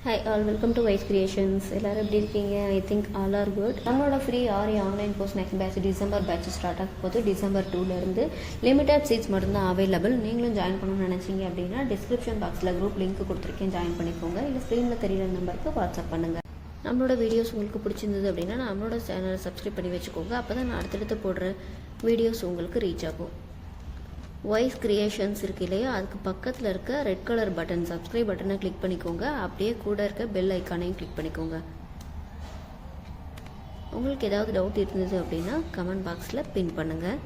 Hi all, welcome to Wise Creations. எல்லோரும் எப்படி இருக்கீங்க? I think all are good. நம்மளோட free Aari online course next batch December batch start ஆக போது. December 2லேருந்து லிமிடெட் சீட்ஸ் மட்டும்தான் அவைலபிள். நீங்களும் ஜாயின் பண்ணணும்னு நினச்சிங்க அப்படின்னா டிஸ்கிரிப்ஷன் பாக்ஸில் குரூப் லிங்க் கொடுத்துருக்கேன், ஜாயின் பண்ணிக்கோங்க. இல்லை ஸ்க்ரீனில் தெரியிற நம்பருக்கு வாட்ஸ்அப் பண்ணுங்கள். நம்மளோட வீடியோஸ் உங்களுக்கு பிடிச்சிருந்தது அப்படின்னா நம்மளோட சேனலை சப்ஸ்கிரைப் பண்ணி வச்சுக்கோங்க. அப்போ தான் நான் அடுத்தடுத்து போடுற வீடியோஸ் உங்களுக்கு ரீச் ஆகும். வாய்ஸ் கிரியேஷன்ஸ் இருக்கு இல்லையா, அதுக்கு பக்கத்தில் இருக்க ரெட் கலர் பட்டன் சப்ஸ்கிரைப் பட்டனை கிளிக் பண்ணிக்கோங்க. அப்படியே கூட இருக்க பெல் ஐக்கானையும் கிளிக் பண்ணிக்கோங்க. உங்களுக்கு ஏதாவது டவுட் இருந்தது அப்படின்னா கமெண்ட் பாக்ஸில் பின் பண்ணுங்கள்.